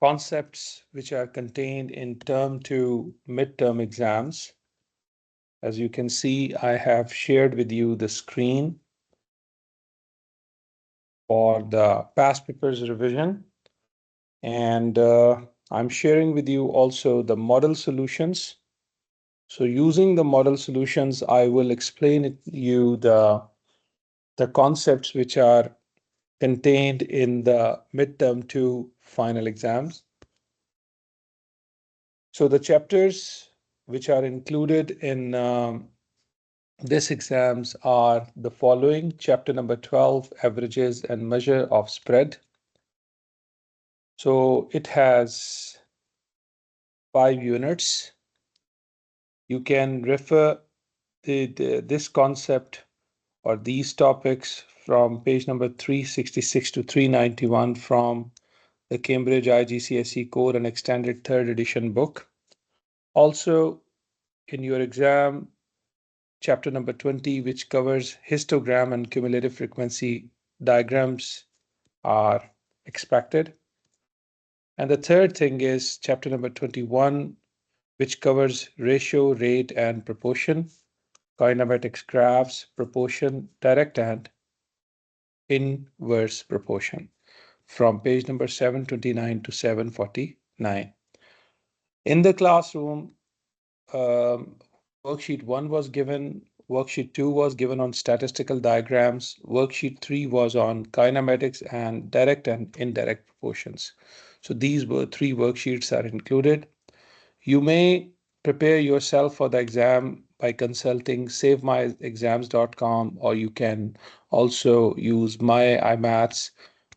concepts which are contained in term 2 midterm exams. As you can see, I have shared with you the screen for the past papers revision, and I'm sharing with you also the model solutions. So using the model solutions, I will explain you the concepts which are contained in the midterm 2 final exams. So the chapters which are included in this exams are the following: chapter number 12, averages and measure of spread. So it has 5 units. You can refer this concept or these topics from page number 366 to 391 from the Cambridge IGCSE Core and Extended Third Edition book. Also, in your exam, chapter number 20, which covers histogram and cumulative frequency diagrams, are expected. And the third thing is chapter number 21, which covers ratio, rate, and proportion, kinematics graphs, proportion, direct and inverse proportion, from page number 729 to 749. In the classroom, worksheet 1 was given, worksheet 2 was given on statistical diagrams, worksheet 3 was on kinematics and direct and indirect proportions. So these were 3 worksheets are included. You may prepare yourself for the exam by consulting savemyexams.com, or you can also use my iMaths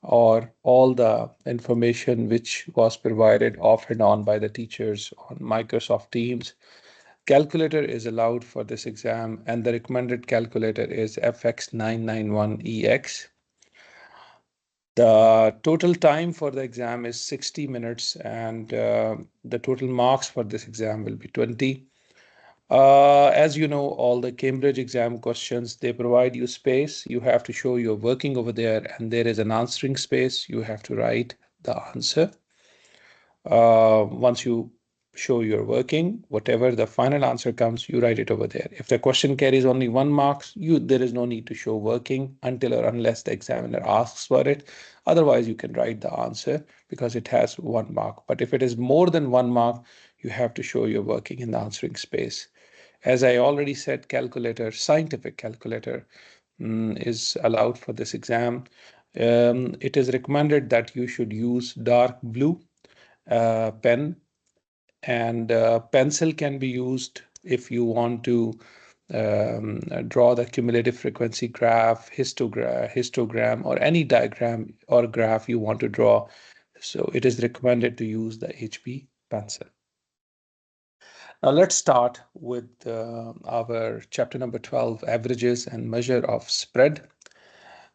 or all the information which was provided off and on by the teachers on Microsoft Teams. Calculator is allowed for this exam, and the recommended calculator is FX991EX. The total time for the exam is 60 minutes, and the total marks for this exam will be 20. As you know, all the Cambridge exam questions, they provide you space. You have to show you're working over there, and there is an answering space. You have to write the answer. Once you show you're working, whatever the final answer comes, you write it over there. If the question carries only 1 mark, there is no need to show working until or unless the examiner asks for it. Otherwise, you can write the answer because it has 1 mark. But if it is more than 1 mark, you have to show you're working in the answering space. As I already said, calculator, scientific calculator, is allowed for this exam. It is recommended that you should use dark blue pen, and pencil can be used if you want to draw the cumulative frequency graph, histogram, or any diagram or graph you want to draw. So it is recommended to use the HB pencil. Now let's start with our chapter number 12, averages and measure of spread.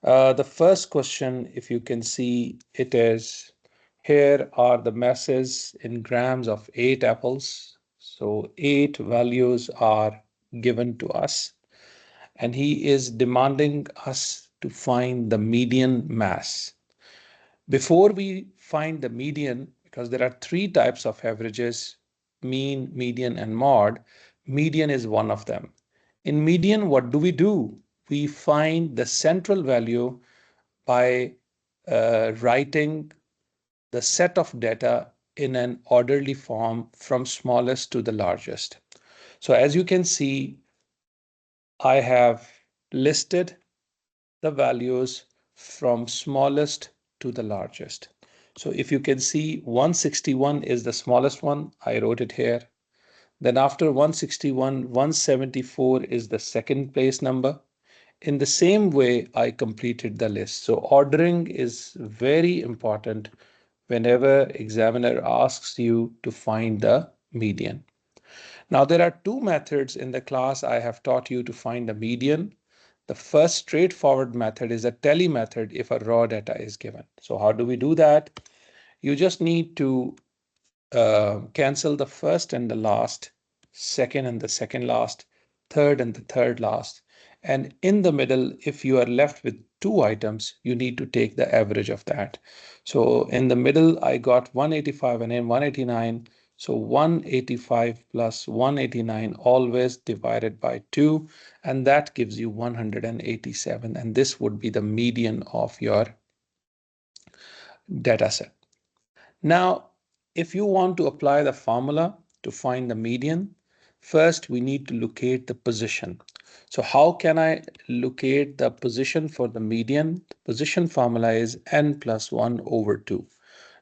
The first question, if you can see, it is: here are the masses in grams of 8 apples. So 8 values are given to us, and he is demanding us to find the median mass. Before we find the median, because there are 3 types of averages: mean, median, and mod. Median is one of them. In median, what do? We find the central value by writing the set of data in an orderly form from smallest to the largest. So as you can see, I have listed the values from smallest to the largest. So if you can see, 161 is the smallest one. I wrote it here. Then after 161, 174 is the second place number. In the same way, I completed the list. So ordering is very important whenever examiner asks you to find the median. Now, there are 2 methods in the class I have taught you to find the median. The first straightforward method is a tally method if a raw data is given. So how do we do that? You just need to cancel the first and the last, second and the second last, third and the third last, And in the middle, if you are left with two items, you need to take the average of that. So in the middle, I got 185 and then 189. So 185 plus 189 always divided by 2, and that gives you 187. And this would be the median of your data set. Now, if you want to apply the formula to find the median, first we need to locate the position. So how can I locate the position for the median? The position formula is n plus 1 over 2.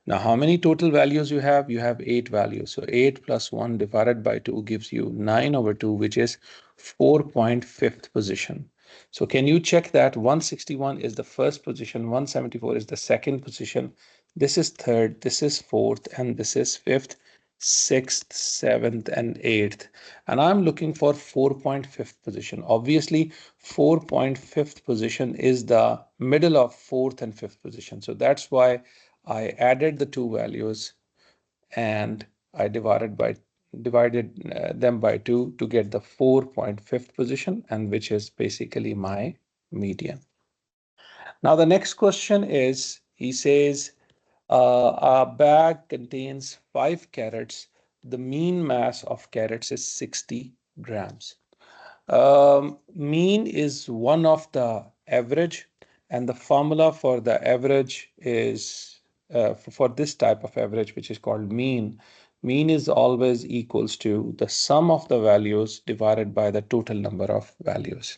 Now, how many total values you have? You have 8 values. So 8 plus 1 divided by 2 gives you 9 over 2, which is 4.5th position. So can you check that 161 is the first position, 174 is the second position, this is third, this is fourth, and this is fifth, sixth, seventh, and eighth. And I'm looking for 4.5th position. Obviously, 4.5th position is the middle of fourth and fifth position. So that's why I added the two values and I divided them by 2 to get the 4.5th position, and which is basically my median. Now the next question is, he says, a bag contains 5 carrots. The mean mass of carrots is 60 grams. Mean is one of the average, and the formula for the average is for this type of average, which is called mean. Mean is always equals to the sum of the values divided by the total number of values.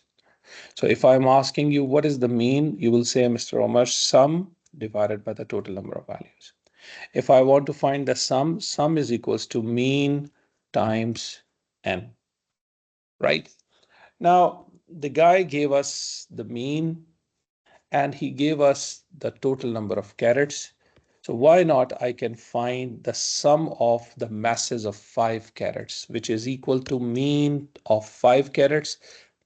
So if I'm asking you what is the mean, you will say, Mr. Omar, sum divided by the total number of values. If I want to find the sum is equals to mean times n, right? Now, the guy gave us the mean and he gave us the total number of carrots. So why not I can find the sum of the masses of 5 carrots, which is equal to mean of 5 carrots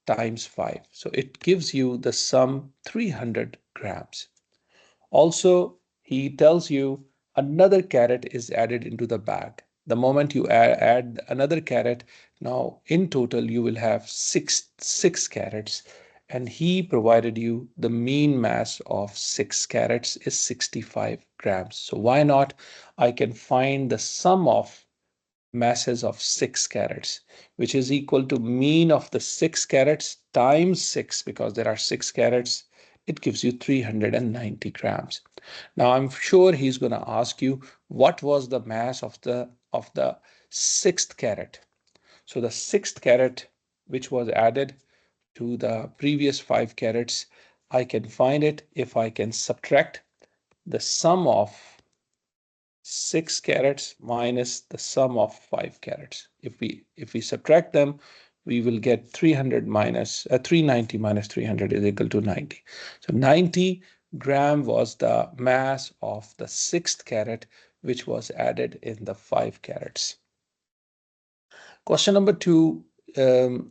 times 5. So it gives you the sum 300 grams. Also, he tells you another carrot is added into the bag. The moment you add another carrot, now in total you will have six carrots, and he provided you the mean mass of 6 carrots is 65 grams. So why not I can find the sum of masses of 6 carrots, which is equal to mean of the 6 carrots times 6, because there are 6 carrots, it gives you 390 grams. Now I'm sure he's going to ask you what was the mass of the sixth carrot. So the sixth carrot which was added to the previous 5 carrots, I can find it if I can subtract the sum of 6 carrots minus the sum of 5 carrots. If we subtract them, we will get 390 minus 300 is equal to 90. So 90 gram was the mass of the sixth carrot, which was added in the 5 carrots. Question number 2,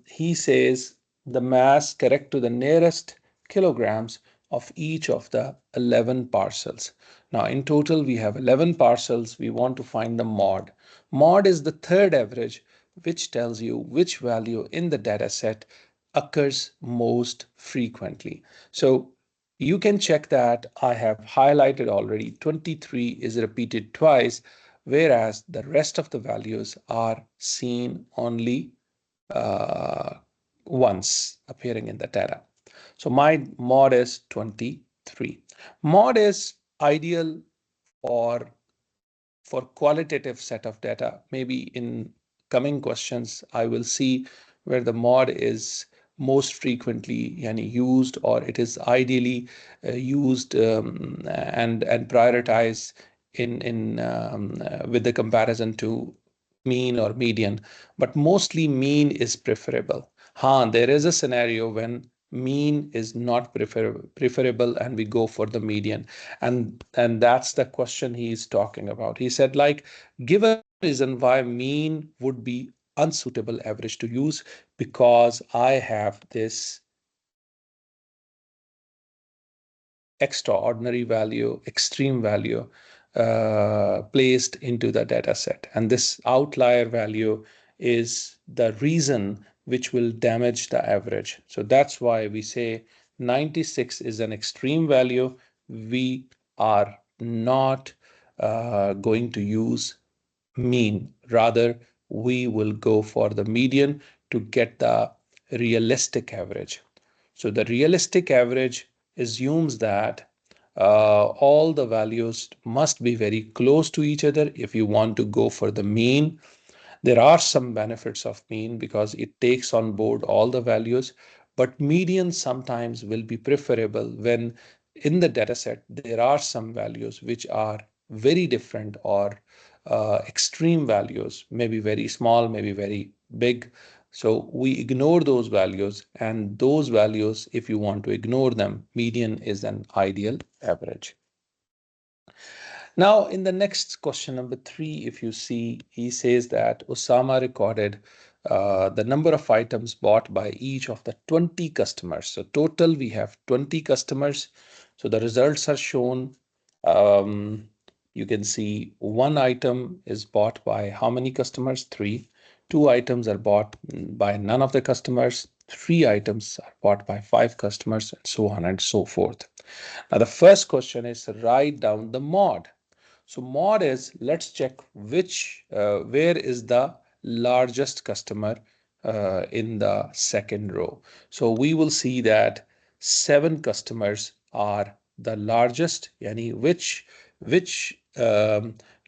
he says the mass correct to the nearest kilograms of each of the 11 parcels. Now in total we have 11 parcels. We want to find the mod. Mod is the third average, which tells you which value in the data set occurs most frequently. So you can check that I have highlighted already 23 is repeated twice, whereas the rest of the values are seen only once appearing in the data. So my mod is 23. Mod is ideal for qualitative set of data. Maybe in coming questions, I will see where the mod is most frequently used, or it is ideally used and prioritized in with the comparison to mean or median, but mostly mean is preferable. There is a scenario when mean is not preferable and we go for the median, and that's the question he is talking about. He said, like, give a reason why mean would be unsuitable average to use, because I have this extraordinary value, extreme value placed into the data set. And this outlier value is the reason which will damage the average. So that's why we say 96 is an extreme value. We are not going to use mean. Rather, we will go for the median to get the realistic average. So the realistic average assumes that all the values must be very close to each other if you want to go for the mean. There are some benefits of mean because it takes on board all the values, but median sometimes will be preferable when in the dataset there are some values which are very different or extreme values, maybe very small, maybe very big. So we ignore those values, and those values, if you want to ignore them, median is an ideal average. Now, in the next question, number 3, if you see, he says that Osama recorded the number of items bought by each of the 20 customers. So total, we have 20 customers. So the results are shown. Um, you can see one item is bought by how many customers? 3. Two items are bought by none of the customers. 3 items are bought by 5 customers, and so on and so forth. Now, the first question is write down the mod. So mod is, let's check where is the largest customer in the second row. So we will see that 7 customers are the largest, yani which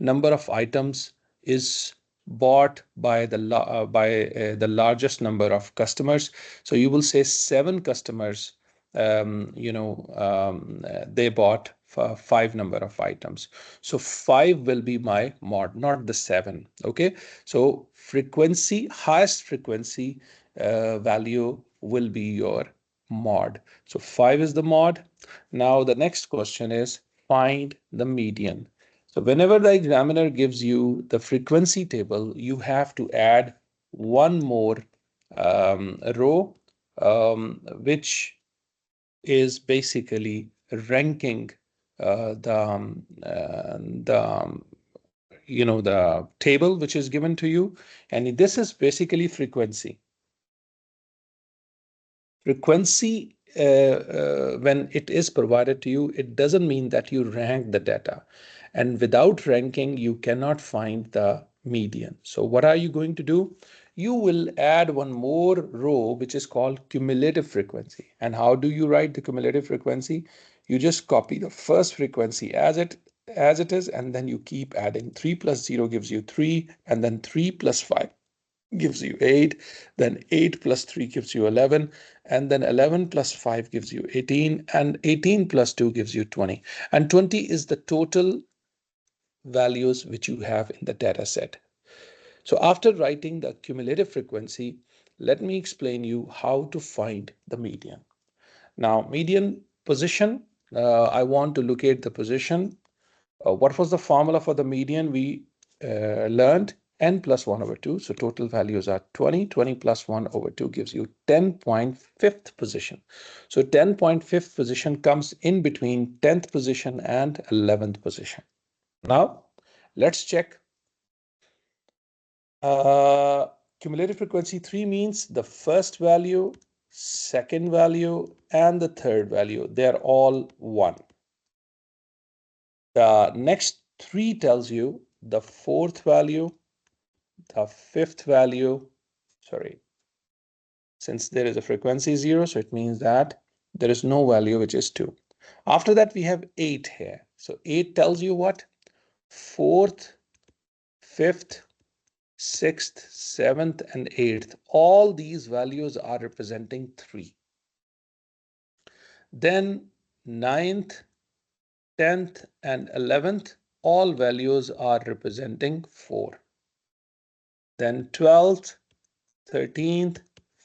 number of items is bought by the largest number of customers. So you will say 7 customers, they bought 5 number of items. So 5 will be my mod, not the 7. Okay. So frequency, highest frequency value will be your mod. So 5 is the mod. Now the next question is find the median. So whenever the examiner gives you the frequency table, you have to add one more row, which is basically ranking the table which is given to you, and this is basically frequency. Frequency, when it is provided to you, it doesn't mean that you rank the data, and without ranking you cannot find the median. So what are you going to do? You will add one more row which is called cumulative frequency. And how do you write the cumulative frequency? You just copy the first frequency as it is, and then you keep adding. 3 plus 0 gives you 3, and then 3 plus 5 gives you 8, then 8 plus 3 gives you 11, and then 11 plus 5 gives you 18, and 18 plus 2 gives you 20. And 20 is the total values which you have in the data set. So after writing the cumulative frequency, let me explain you how to find the median. Now, median position, I want to locate the position. What was the formula for the median? We learned n plus 1 over 2. So total values are 20. 20 plus 1 over 2 gives you 10.5th position. So 10.5th position comes in between 10th position and 11th position. Now, let's check. Cumulative frequency 3 means the first value, second value, and the third value. They're all 1. The next 3 tells you the fourth value, the fifth value, sorry, since there is a frequency 0, so it means that there is no value which is 2. After that, we have 8 here. So 8 tells you what? Fourth, fifth, sixth, seventh, and eighth. All these values are representing 3. Then ninth, 10th, and 11th, all values are representing 4. Then 12th, 13th,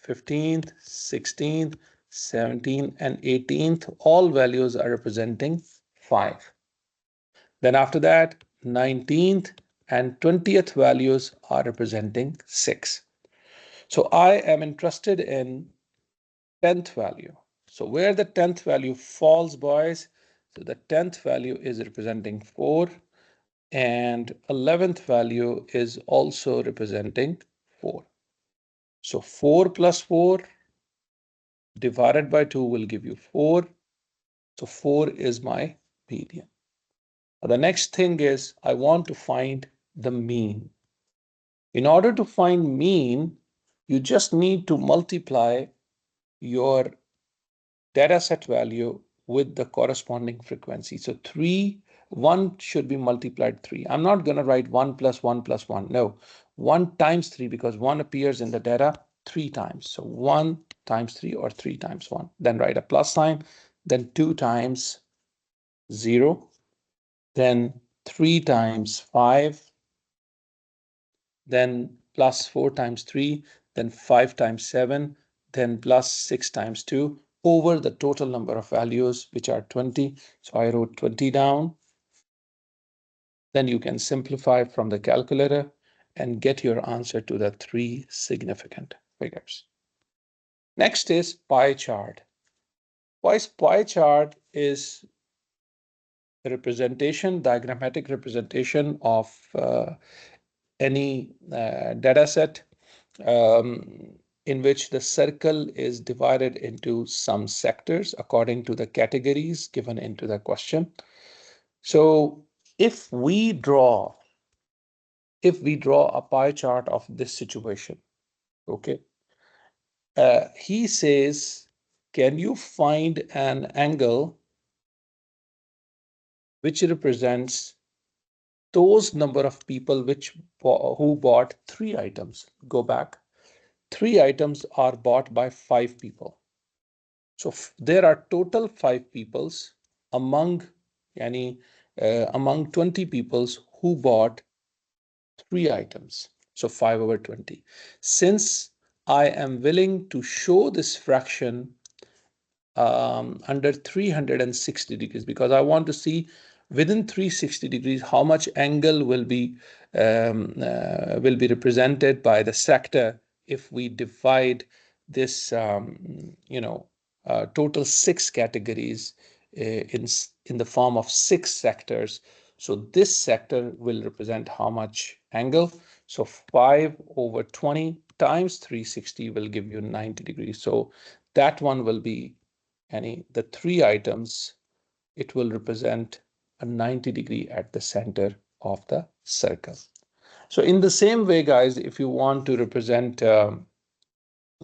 15th, 16th, 17th, and 18th, all values are representing 5. Then after that, 19th and 20th values are representing 6. So I am interested in 10th value. So where the 10th value falls, boys, so the 10th value is representing 4, and 11th value is also representing 4. So 4 plus 4 divided by 2 will give you 4. So 4 is my median. The next thing is I want to find the mean. In order to find mean, you just need to multiply your data set value with the corresponding frequency. So 1 should be multiplied 3. I'm not going to write 1 plus 1 plus 1. No, 1 times 3 because 1 appears in the data 3 times. So 1 times 3 or 3 times 1. Then write a plus sign. Then 2 times 0. Then 3 times 5. Then plus 4 times 3, then 5 times 7, then plus 6 times 2 over the total number of values, which are 20. So I wrote 20 down. Then you can simplify from the calculator and get your answer to the 3 significant figures. Next is pie chart. Pie chart is a representation, diagrammatic representation of any data set in which the circle is divided into some sectors according to the categories given into the question. So if we draw a pie chart of this situation, okay, he says, can you find an angle which represents those number of people who bought 3 items? Go back. 3 items are bought by 5 people. So there are total 5 peoples among among 20 peoples who bought 3 items. So 5 over 20. Since I am willing to show this fraction under 360 degrees because I want to see within 360 degrees how much angle will be represented by the sector if we divide this total 6 categories in the form of 6 sectors. So this sector will represent how much angle. So 5 over 20 times 360 will give you 90 degrees. So that one will be the 3 items, it will represent a 90 degree at the center of the circle. So in the same way, guys, if you want to represent, um,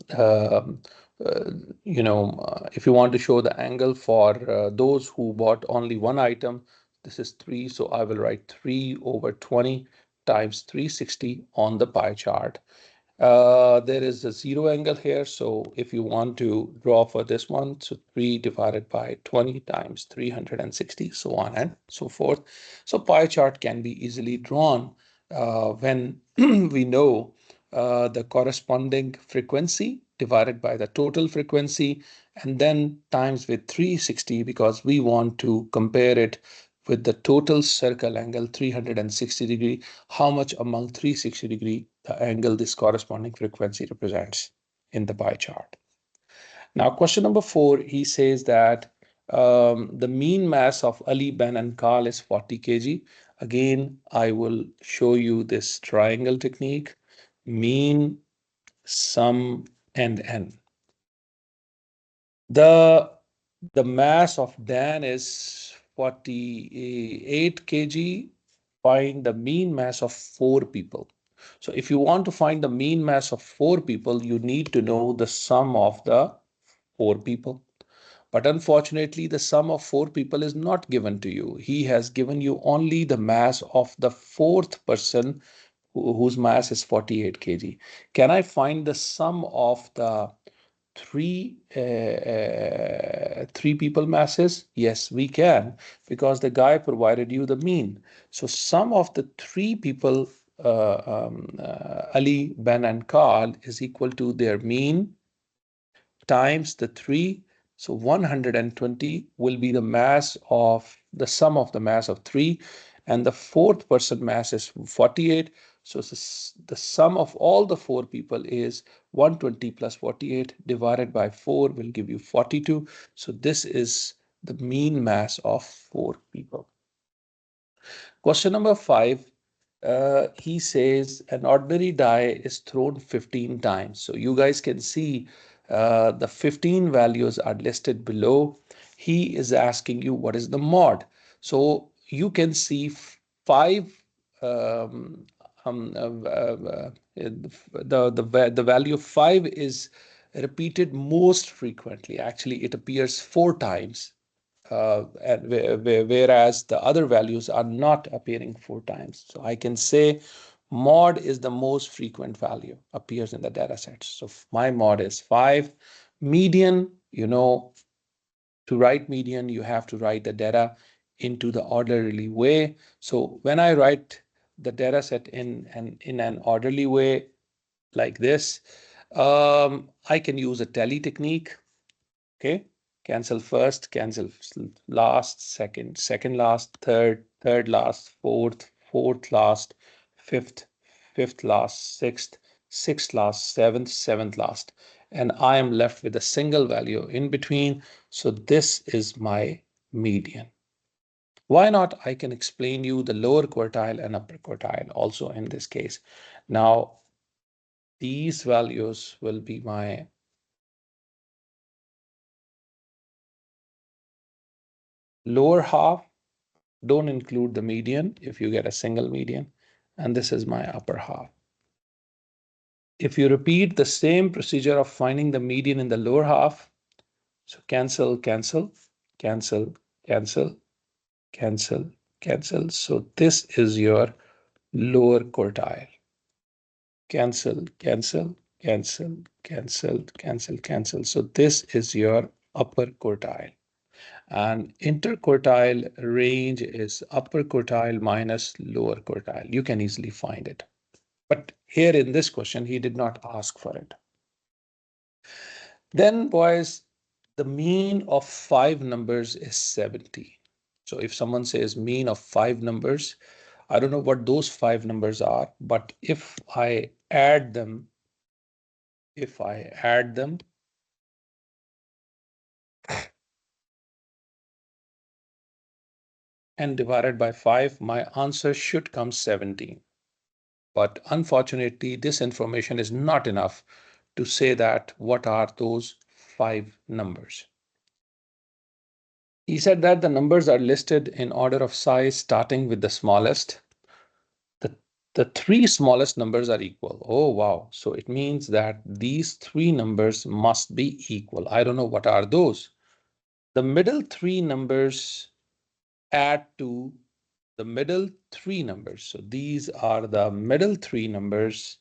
uh, if you want to show the angle for those who bought only 1 item, this is 3. So I will write 3 over 20 times 360 on the pie chart. There is a 0 angle here. So if you want to draw for this one, so 3 divided by 20 times 360, so on and so forth. So pie chart can be easily drawn when we know the corresponding frequency divided by the total frequency and then times with 360 because we want to compare it with the total circle angle 360 degree, how much among 360 degree the angle this corresponding frequency represents in the pie chart. Now, question number 4, he says that the mean mass of Ali, Ben, and Carl is 40 kg. Again, I will show you this triangle technique, mean, sum, and n. The mass of Dan is 48 kg. Find the mean mass of 4 people. So if you want to find the mean mass of 4 people, you need to know the sum of the 4 people. But unfortunately, the sum of 4 people is not given to you. He has given you only the mass of the 4th person whose mass is 48 kg. Can I find the sum of the three people masses? Yes, we can, because the guy provided you the mean. So sum of the 3 people, Ali, Ben, and Carl, is equal to their mean times the 3. So 120 will be the mass of the sum of the mass of 3, and the 4th person mass is 48. So the sum of all the 4 people is 120 plus 48 divided by 4 will give you 42. So this is the mean mass of 4 people. Question number 5. he says an ordinary die is thrown 15 times. So you guys can see the 15 values are listed below. He is asking you what is the mod. So you can see five um, the value of 5 is repeated most frequently. Actually, it appears 4 times, whereas the other values are not appearing 4 times. So I can say mod is the most frequent value appears in the data set. So my mod is 5. Median, to write median, you have to write the data into the orderly way. So when I write the data set in an orderly way like this, I can use a tally technique. Okay, cancel first, cancel last, second, second last, third, third last, fourth, fourth last, fifth, fifth last, sixth, sixth last, seventh, seventh last. And I am left with a single value in between. So this is my median. Why not? I can explain you the lower quartile and upper quartile also in this case. Now, these values will be my lower half. Don't include the median if you get a single median. And this is my upper half. If you repeat the same procedure of finding the median in the lower half, so cancel, cancel, cancel, cancel, cancel, cancel. So this is your lower quartile. Cancel, cancel, cancel, cancel, cancel, cancel. So this is your upper quartile. And interquartile range is upper quartile minus lower quartile. You can easily find it. But here in this question, he did not ask for it. Then, boys, the mean of 5 numbers is 70. So if someone says mean of 5 numbers, I don't know what those 5 numbers are, but if I add them, and divided by 5, my answer should come 17. But unfortunately, this information is not enough to say that what are those 5 numbers. He said that the numbers are listed in order of size, starting with the smallest. The, the 3 smallest numbers are equal. Oh, wow. So it means that these 3 numbers must be equal. I don't know what are those. The middle 3 numbers add to the middle 3 numbers. So these are the middle 3 numbers.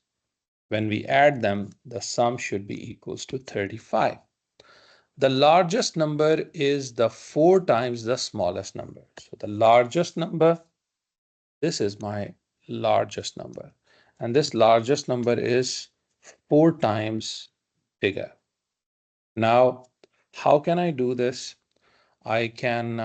When we add them, the sum should be equals to 35. The largest number is the 4 times the smallest number. So the largest number, this is my largest number. And this largest number is 4 times bigger. Now, how can I do this? I can,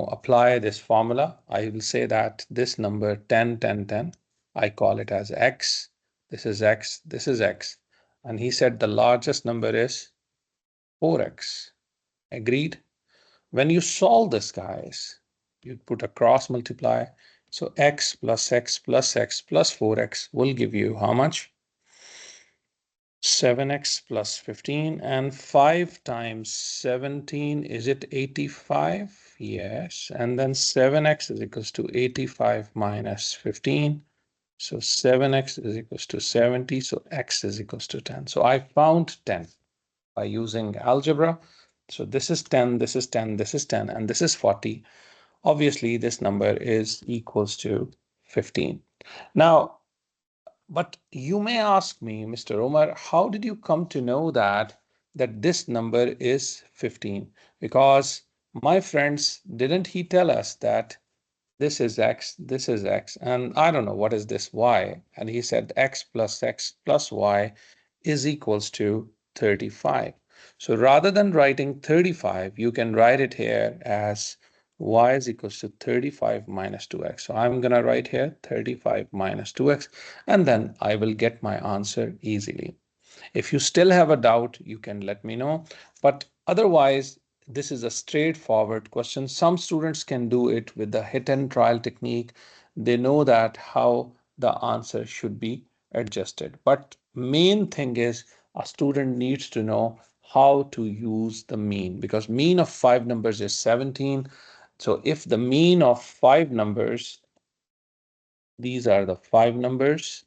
apply this formula. I will say that this number 10, 10, 10, I call it as X. This is X, this is X. And he said the largest number is 4X. Agreed? When you solve this, guys, you put a cross multiply. So X plus X plus X plus 4X will give you how much? 7X plus 15, and 5 times 17, is it 85? Yes. And then 7X is equals to 85 minus 15. So 7X is equals to 70. So X is equals to 10. So I found 10 by using algebra. So this is 10, this is 10, this is 10, and this is 40. Obviously, this number is equals to 15. Now, but you may ask me, Mr. Omar, how did you come to know that this number is 15? Because my friends, didn't he tell us that this is X, and I don't know what is this Y, and he said X plus Y is equals to 35. So rather than writing 35, you can write it here as y is equals to 35 minus 2x. So I'm going to write here 35 minus 2x, and then I will get my answer easily. If you still have a doubt, you can let me know. But otherwise, this is a straightforward question. Some students can do it with the hit and trial technique. they know that how the answer should be adjusted. But main thing is a student needs to know how to use the mean, because mean of 5 numbers is 17. So if the mean of 5 numbers, these are the 5 numbers,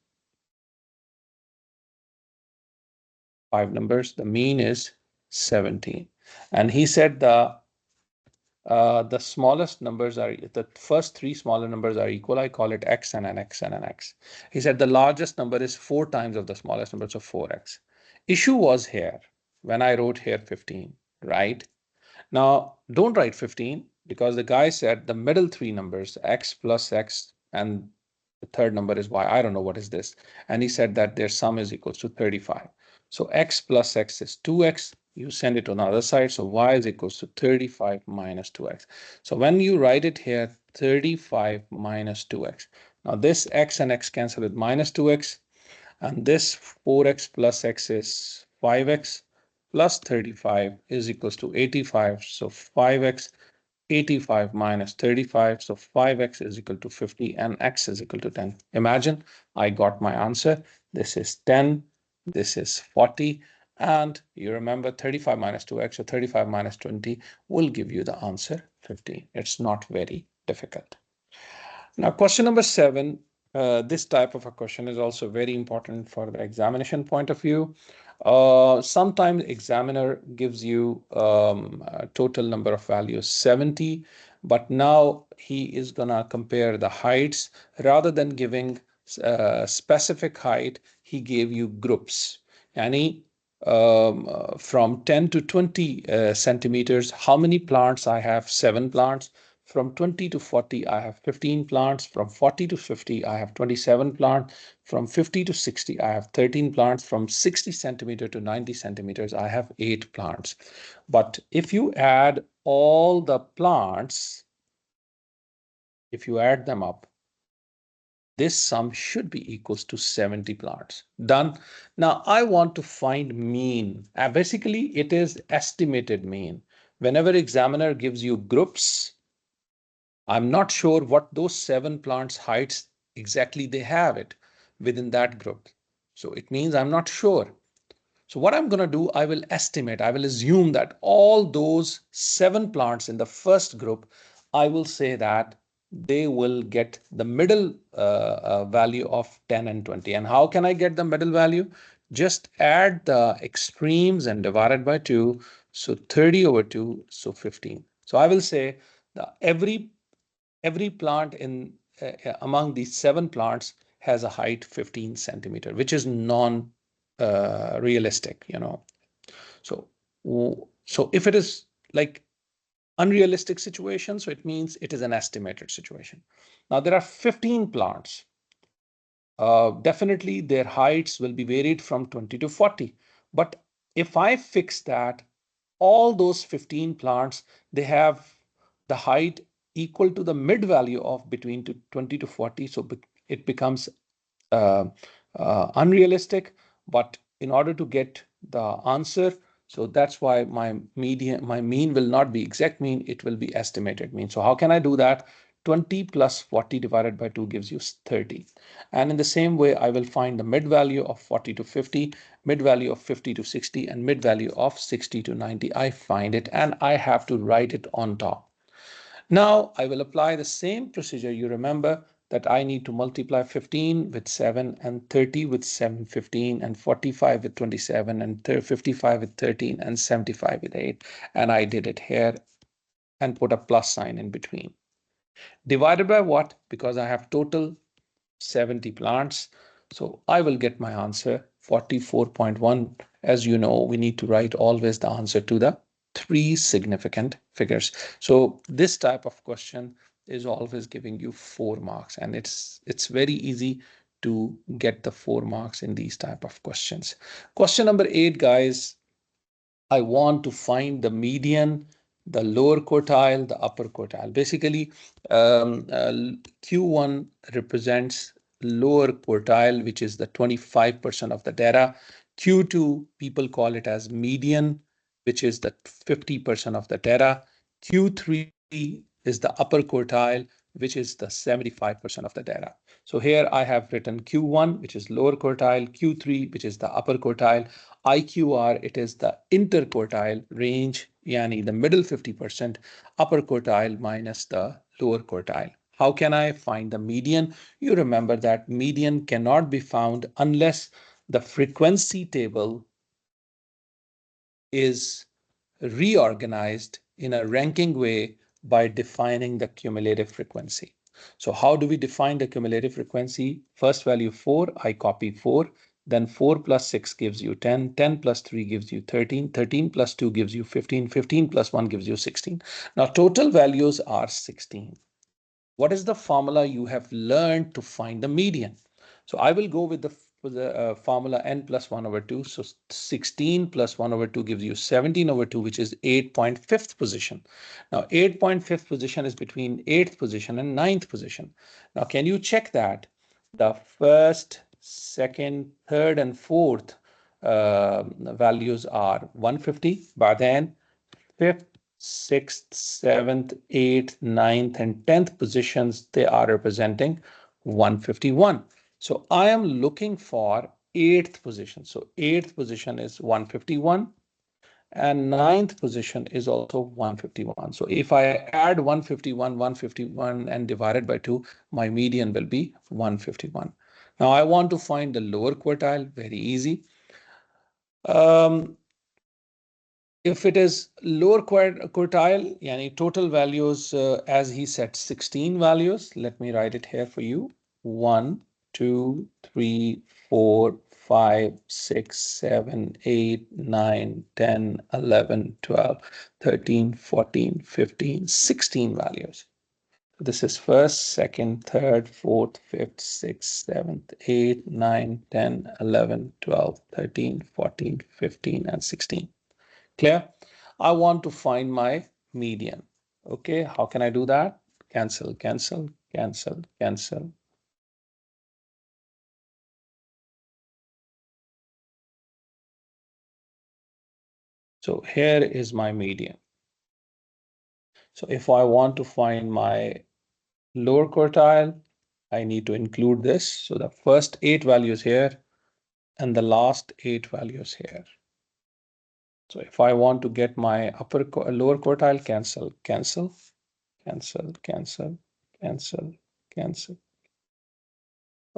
the mean is 17. And he said the smallest numbers are, the first 3 smaller numbers are equal. I call it x and an x and an x. He said the largest number is 4 times of the smallest number, so 4x. Issue was here when I wrote here 15, right? Now, don't write 15 because the guy said the middle 3 numbers, x plus x, and the third number is y. I don't know what is this. And he said that their sum is equals to 35. So x plus x is 2x. You send it on the other side. So y is equals to 35 minus 2x. So when you write it here, 35 minus 2x. Now this x and x cancel with minus 2x. And this 4x plus x is 5x plus 35 is equals to 85. So 5x, 85 minus 35. So 5x is equal to 50 and x is equal to 10. Imagine I got my answer. This is 10. This is 40. And you remember 35 minus 2x, or 35 minus 20 will give you the answer 15. It's not very difficult. Now, question number 7, this type of a question is also very important for the examination point of view. Sometimes examiner gives you a total number of values 70, but now he is gonna compare the heights. Rather than giving specific height, he gave you groups. Yani from 10 to 20 centimeters, how many plants I have? 7 plants. From 20 to 40, I have 15 plants. From 40 to 50, I have 27 plants. From 50 to 60, I have 13 plants. From 60 centimeter to 90 centimeters, I have 8 plants. But if you add all the plants, if you add them up, this sum should be equals to 70 plants. Done. Now I want to find mean. Basically, it is estimated mean. Whenever examiner gives you groups, I'm not sure what those 7 plants heights exactly they have it within that group. So it means I'm not sure. So what I'm going to do, I will estimate, I will assume that all those 7 plants in the first group, I will say that they will get the middle value of 10 and 20. And how can I get the middle value? Just add the extremes and divide it by 2. So 30 over 2, so 15. So I will say that every plant in among these 7 plants has a height 15 centimeter, which is non realistic, So, so if it is like unrealistic situation, so it means it is an estimated situation. Now there are 15 plants. Definitely their heights will be varied from 20 to 40. But if I fix that, all those 15 plants, they have the height equal to the mid value of between 20 to 40. So it becomes uh, unrealistic. But in order to get the answer, so that's why my mean will not be exact mean, it will be estimated mean. So how can I do that? 20 plus 40 divided by 2 gives you 30. And in the same way, I will find the mid value of 40 to 50, mid value of 50 to 60, and mid value of 60 to 90. I find it and I have to write it on top. Now I will apply the same procedure. You remember that I need to multiply 15 with 7 and 30 with 7, 15 and 45 with 27 and 55 with 13 and 75 with 8. And I did it here and put a plus sign in between. Divided by what? Because I have total 70 plants. So I will get my answer 44.1. As you know, we need to write always the answer to the 3 significant figures. So this type of question is always giving you 4 marks, and it's very easy to get the 4 marks in these type of questions. Question number 8, guys. I want to find the median, the lower quartile, the upper quartile. Basically, Q1 represents lower quartile, which is the 25% of the data. Q2, people call it as median, which is the 50% of the data. Q3 is the upper quartile, which is the 75% of the data. So here I have written Q1, which is lower quartile, Q3, which is the upper quartile, IQR, it is the interquartile range, yani the middle 50%, upper quartile minus the lower quartile. How can I find the median? You remember that median cannot be found unless the frequency table is reorganized in a ranking way by defining the cumulative frequency. So how do we define the cumulative frequency? First value 4, I copy 4. Then 4 plus 6 gives you 10. 10 plus 3 gives you 13. 13 plus 2 gives you 15. 15 plus 1 gives you 16. Now total values are 16. What is the formula you have learned to find the median? So I will go with the formula n plus 1 over 2. So 16 plus 1 over 2 gives you 17 over 2, which is 8.5th position. Now 8.5th position is between 8th position and 9th position. Now can you check that? The first, second, third, and fourth values are 150, but then fifth, sixth, seventh, eighth, ninth, and 10th positions, they are representing 151. So I am looking for eighth position. So eighth position is 151 and ninth position is also 151. So if I add 151, 151 and divide it by 2, my median will be 151. Now I want to find the lower quartile, very easy. If it is lower quartile, yani total values, as he said, 16 values. Let me write it here for you. 1, 2, 3, 4, 5, 6, 7, 8, 9, 10, 11, 12, 13, 14, 15, 16 values. This is first, second, third, fourth, fifth, sixth, seventh, eighth, 9, 10, 11, 12, 13, 14, 15, and 16. Clear? I want to find my median. Okay, how can I do that? Cancel, cancel, cancel, cancel. So here is my median. So if I want to find my lower quartile, I need to include this. So the first 8 values here and the last 8 values here. So if I want to get my lower quartile, cancel, cancel, cancel, cancel, cancel, cancel.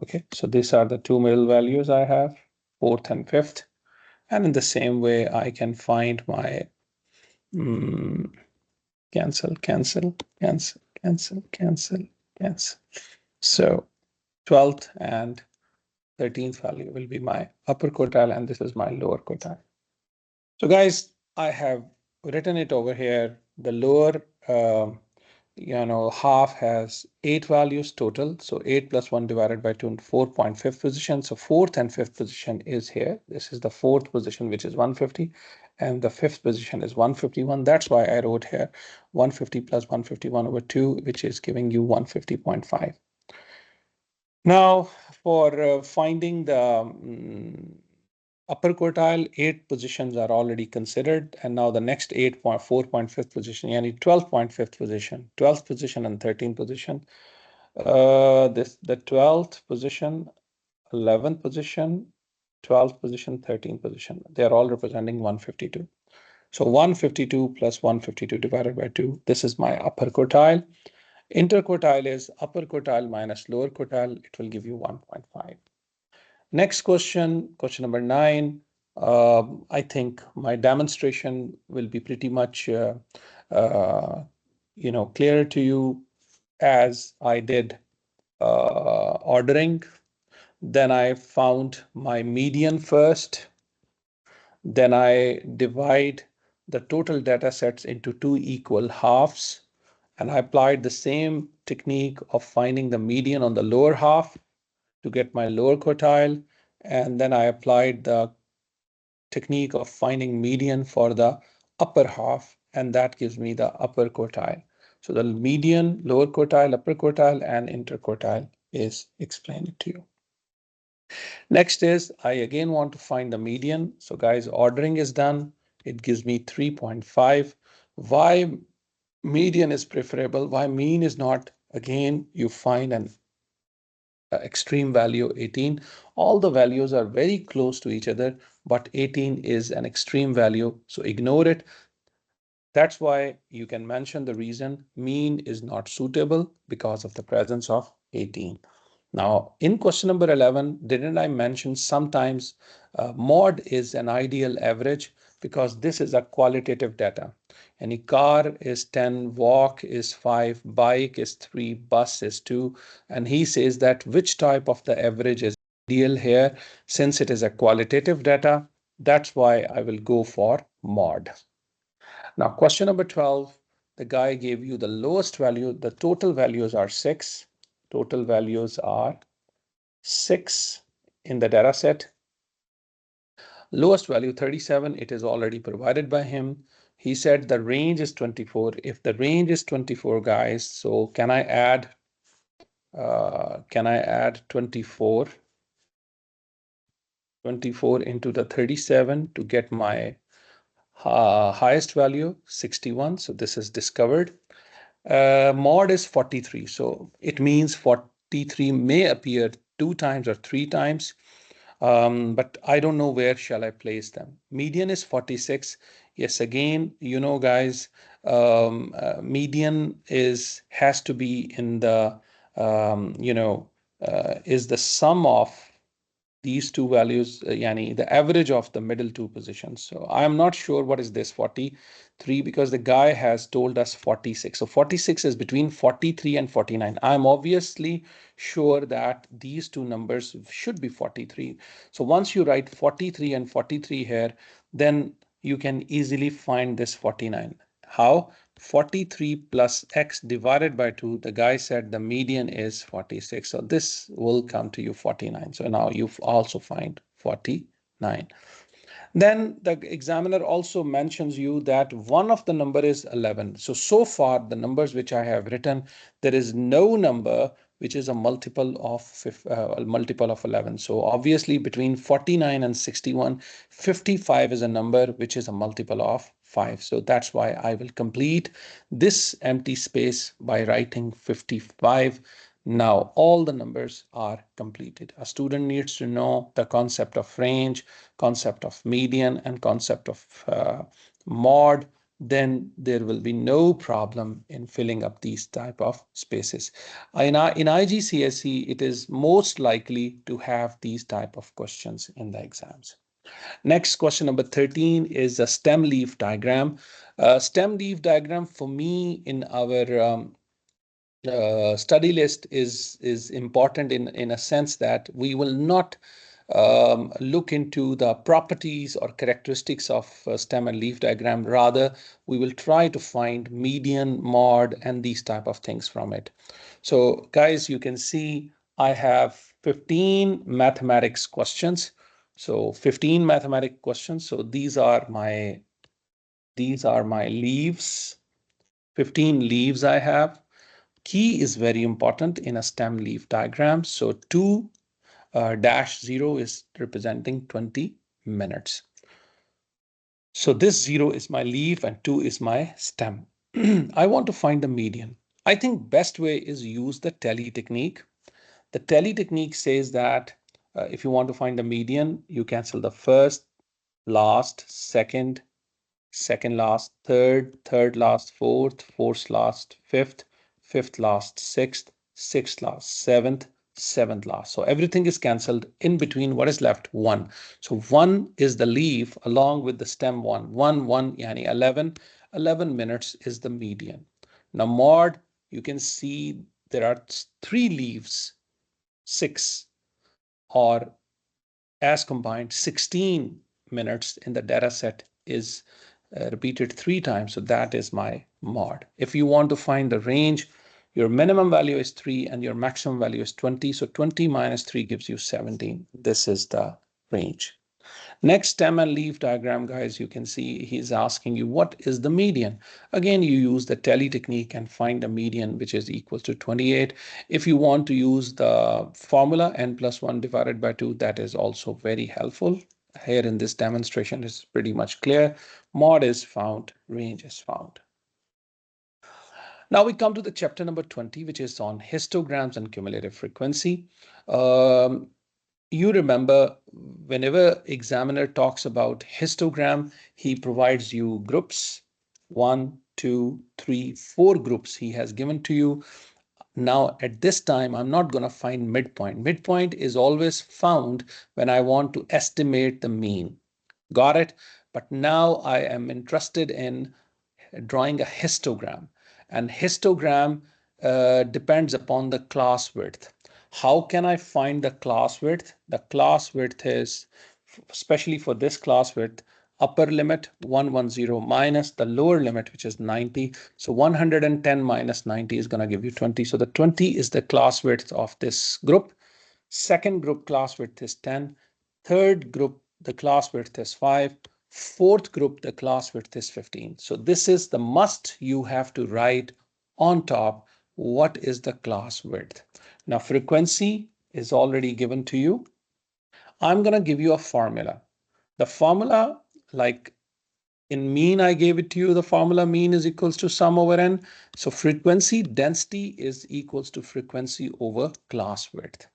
Okay, so these are the 2 middle values I have, fourth and fifth. And in the same way, I can find my cancel, cancel, cancel, cancel, cancel, cancel. So 12th and 13th value will be my upper quartile, and this is my lower quartile. So guys, I have written it over here. The lower half has 8 values total. So 8 plus 1 divided by 2, 4.5 position. So fourth and fifth position is here. This is the fourth position, which is 150. And the fifth position is 151. That's why I wrote here 150 plus 151 over 2, which is giving you 150.5. Now, for finding the upper quartile, 8 positions are already considered. And now the next 4.5th position, yani 12.5th position, 12th position and 13th position. The 12th position, 11th position, 12th position, 13th position. They are all representing 152. So 152 plus 152 divided by 2. This is my upper quartile. Interquartile is upper quartile minus lower quartile. It will give you 1.5. Next question, question number 9. I think my demonstration will be pretty much clear to you as I did ordering. Then I found my median first. Then I divide the total data sets into 2 equal halves. And I applied the same technique of finding the median on the lower half to get my lower quartile. And then I applied the technique of finding median for the upper half, and that gives me the upper quartile. So the median, lower quartile, upper quartile, and interquartile is explained to you. Next is, I again want to find the median. So guys, ordering is done. It gives me 3.5. Why Median is preferable. Why mean is not? Again, you find an extreme value 18. All the values are very close to each other, but 18 is an extreme value, so ignore it. That's why you can mention the reason mean is not suitable because of the presence of 18. Now, in question number 11, didn't I mention sometimes mod is an ideal average because this is a qualitative data. Any car is 10, walk is 5, bike is 3, bus is 2. And he says that which type of the average is ideal here. Since it is a qualitative data, that's why I will go for mod. Now, question number 12, the guy gave you the lowest value. The total values are 6. Total values are 6 in the data set. Lowest value 37, it is already provided by him. He said the range is 24. If the range is 24, guys, so can I add 24 into the 37 to get my highest value 61? So this is discovered. Mod is 43, so it means 43 may appear 2 times or 3 times, but I don't know where shall I place them. Median is 46. Yes, again, you know, guys, median has to be in the is the sum of these two values, yani the average of the middle two positions. So I'm not sure what is this 43 because the guy has told us 46. So 46 is between 43 and 49. I'm obviously sure that these two numbers should be 43. So once you write 43 and 43 here, then you can easily find this 49. How? 43 plus x divided by 2, the guy said the median is 46. So this will come to you 49. So now you also find 49. Then the examiner also mentions you that one of the number is 11. So far the numbers which I have written, there is no number which is a multiple of 11. So obviously between 49 and 61, 55 is a number which is a multiple of 5. So that's why I will complete this empty space by writing 55. Now all the numbers are completed. A student needs to know the concept of range, concept of median, and concept of mod. Then there will be no problem in filling up these type of spaces. In IGCSE, it is most likely to have these type of questions in the exams. Next, question number 13 is a stem leaf diagram. Stem leaf diagram for me in our study list is important in a sense that we will not look into the properties or characteristics of stem and leaf diagram. Rather, we will try to find median, mod, and these type of things from it. So guys, you can see I have 15 mathematics questions. So 15 mathematics questions. So these are my leaves. 15 leaves I have. Key is very important in a stem leaf diagram. So 2 dash 0 is representing 20 minutes. So this 0 is my leaf and 2 is my stem. I want to find the median. I think best way is use the tally technique. The tally technique says that if you want to find the median, you cancel the first, last, second, second last, third, third last, fourth, fourth last, fifth, fifth last, sixth, sixth last, seventh, seventh last. So everything is cancelled. In between, what is left? 1. So 1 is the leaf along with the stem 1. 1, yani 11. 11 minutes is the median. Now mod, you can see there are 3 leaves, 6, or as combined 16 minutes in the data set is repeated 3 times. So that is my mod. If you want to find the range, your minimum value is 3 and your maximum value is 20. So 20 minus 3 gives you 17. This is the range. Next, stem and leaf diagram, guys, you can see he's asking you what is the median. Again, you use the tally technique and find a median which is equal to 28. If you want to use the formula n plus 1 divided by 2, that is also very helpful. Here in this demonstration is pretty much clear. Mod is found, range is found. Now we come to the chapter number 20, which is on histograms and cumulative frequency. Um, you remember whenever examiner talks about histogram, he provides you groups, 1, 2, 3, 4 groups he has given to you. Now at this time, I'm not going to find midpoint. Midpoint is always found when I want to estimate the mean. Got it? But now I am interested in drawing a histogram, and histogram depends upon the class width. How can I find the class width? The class width is, especially for this class width, upper limit 110 minus the lower limit, which is 90. So 110 minus 90 is going to give you 20. So the 20 is the class width of this group. Second group class width is 10. Third group, the class width is 5. Fourth group, the class width is 15. So this is the must you have to write on top. What is the class width? Now frequency is already given to you. I'm going to give you a formula. The formula, like in mean, I gave it to you. The formula mean is equals to sum over n. So frequency density is equals to frequency over class width.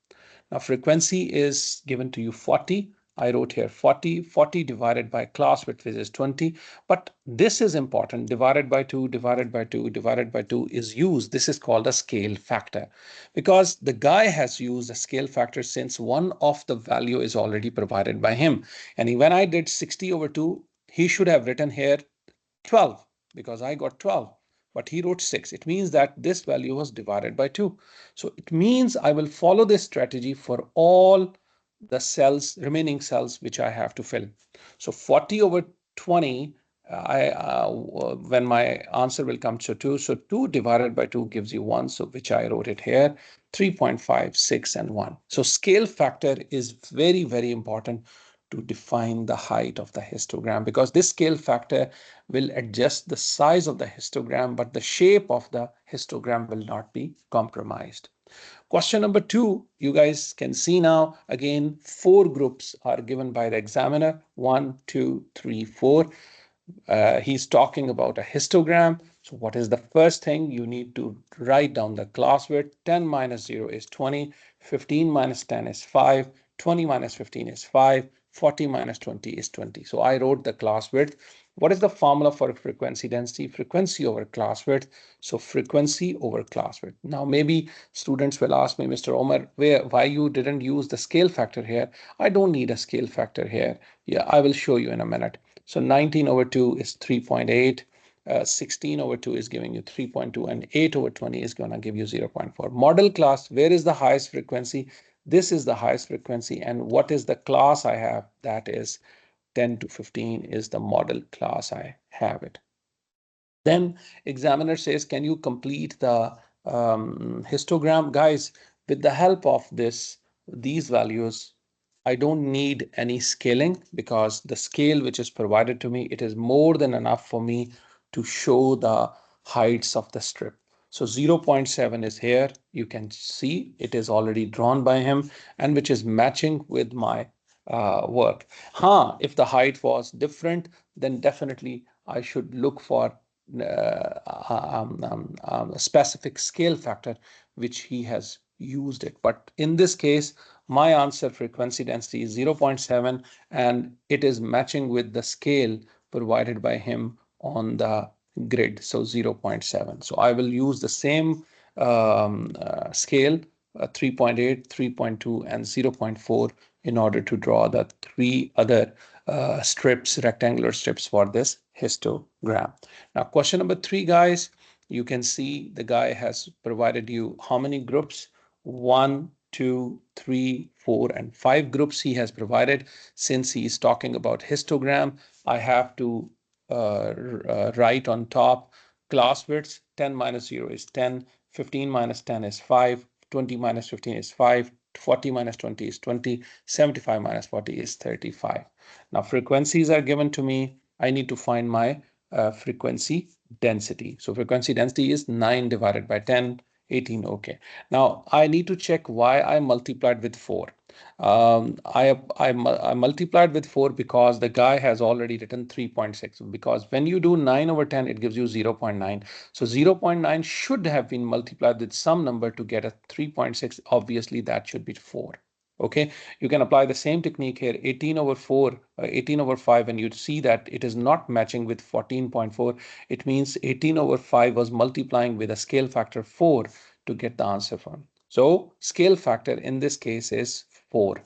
Now frequency is given to you 40. I wrote here 40, 40 divided by class width, which is 20. But this is important. Divided by 2, divided by 2, divided by 2 is used. This is called a scale factor because the guy has used a scale factor since one of the value is already provided by him. And when I did 60 over 2, he should have written here 12 because I got 12, but he wrote 6. It means that this value was divided by 2. So it means I will follow this strategy for all the cells, remaining cells, which I have to fill. So 40 over 20, when my answer will come to 2. So 2 divided by 2 gives you 1. So which I wrote it here, 3.5, 6, and 1. So scale factor is very, very important to define the height of the histogram because this scale factor will adjust the size of the histogram, but the shape of the histogram will not be compromised. Question number 2, you guys can see now, again, 4 groups are given by the examiner, 1, 2, 3, 4. He's talking about a histogram. So what is the first thing? You need to write down the class width. 10 minus 0 is 20. 15 minus 10 is 5. 20 minus 15 is 5. 40 minus 20 is 20. So I wrote the class width. What is the formula for frequency density? Frequency over class width. So frequency over class width. Now maybe students will ask me, Mr. Omar, why you didn't use the scale factor here? I don't need a scale factor here. Yeah, I will show you in a minute. So 19 over 2 is 3.8. 16 over 2 is giving you 3.2, and 8 over 20 is going to give you 0.4. Model class, where is the highest frequency? This is the highest frequency. And what is the class I have? That is 10 to 15 is the model class I have it. Then examiner says, can you complete the histogram? Guys, with the help of these values, I don't need any scaling because the scale which is provided to me, it is more than enough for me to show the heights of the strip. So 0.7 is here. You can see it is already drawn by him and which is matching with my work. If the height was different, then definitely I should look for a specific scale factor which he has used it. But in this case, my answer frequency density is 0.7 and it is matching with the scale provided by him on the grid. So 0.7. So I will use the same scale 3.8, 3.2, and 0.4 in order to draw the 3 other strips, rectangular strips for this histogram. Now, question number 3, guys, you can see the guy has provided you how many groups? 1, 2, 3, 4, and 5 groups he has provided. Since he is talking about histogram, I have to write on top class widths. 10 minus 0 is 10, 15 minus 10 is 5, 20 minus 15 is 5, 40 minus 20 is 20, 75 minus 40 is 35. Now frequencies are given to me. I need to find my frequency density. So frequency density is 9 divided by 10 18, okay. Now I need to check why I multiplied with 4. I multiplied with 4 because the guy has already written 3.6. Because when you do 9 over 10, it gives you 0.9. So 0.9 should have been multiplied with some number to get a 3.6. Obviously, that should be 4. Okay, you can apply the same technique here. 18 over 4, 18 over 5, and you see that it is not matching with 14.4. It means 18 over 5 was multiplying with a scale factor 4 to get the answer from. So scale factor in this case is 4.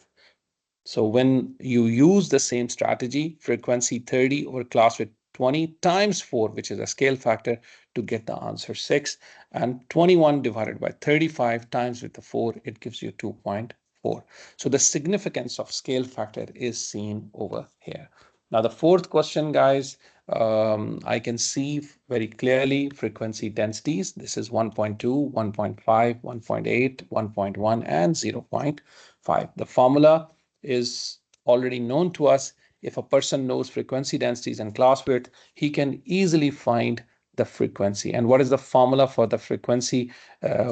So when you use the same strategy, frequency 30 over class width 20 times 4, which is a scale factor, to get the answer 6, and 21 divided by 35 times with the 4, it gives you 2.4. So the significance of scale factor is seen over here. Now the fourth question, guys, I can see very clearly frequency densities. This is 1.2, 1.5, 1.8, 1.1, and 0.5. The formula is already known to us. If a person knows frequency densities and class width, he can easily find the frequency. And what is the formula for the frequency?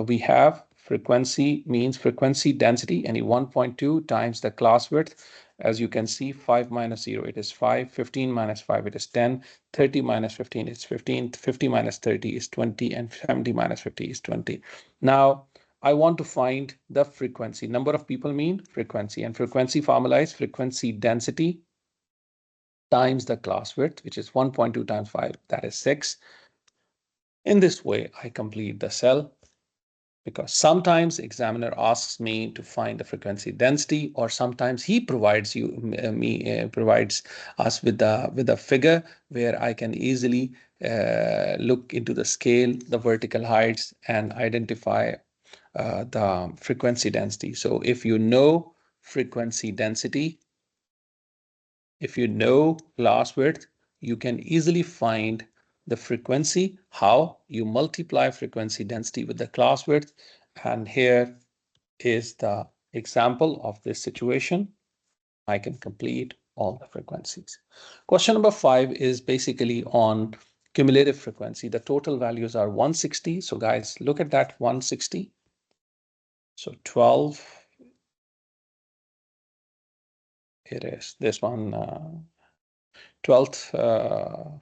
We have frequency means frequency density, any 1.2 times the class width. As you can see, 5 minus 0, it is 5. 15 minus 5, it is 10. 30 minus 15 is 15. 50 minus 30 is 20. And 70 minus 50 is 20. Now, I want to find the frequency. Number of people mean frequency. And frequency formula is frequency density times the class width, which is 1.2 times 5, that is 6. In this way, I complete the cell, because sometimes examiner asks me to find the frequency density, or sometimes he provides provides us with a figure where I can easily look into the scale, the vertical heights, and identify the frequency density. So if you know frequency density, if you know class width, you can easily find the frequency. How? You multiply frequency density with the class width. And here is the example of this situation. I can complete all the frequencies. Question number 5 is basically on cumulative frequency. The total values are 160. So guys, look at that 160. So 12, it is this one, 12th,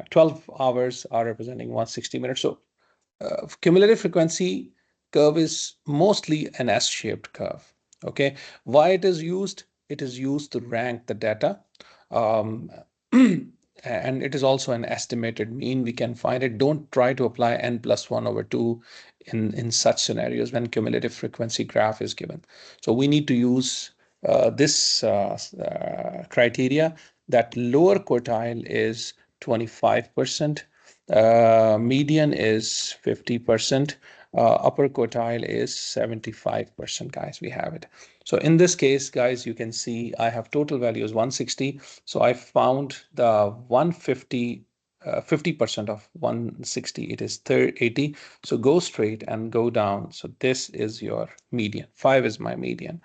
12 hours are representing 160 minutes. So cumulative frequency curve is mostly an S-shaped curve. Okay, why it is used? It is used to rank the data. Um, and it is also an estimated mean. We can find it. Don't try to apply n plus 1 over 2 in such scenarios when cumulative frequency graph is given. So we need to use this criteria, that lower quartile is 25%, median is 50%, upper quartile is 75%, guys. We have it. So in this case, guys, you can see I have total value is 160. So I found the 150, 50% of 160, it is 80. So go straight and go down. So this is your median. 5 is my median.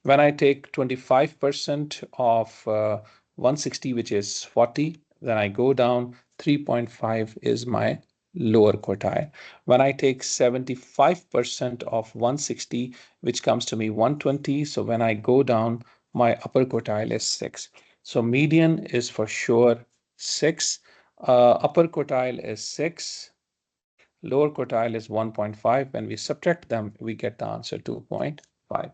When I take 25% of 160, which is 40, then I go down. 3.5 is my lower quartile. When I take 75% of 160, which comes to me 120, so when I go down, my upper quartile is 6. So median is for sure 6. Upper quartile is 6. Lower quartile is 1.5. When we subtract them, we get the answer 2.5.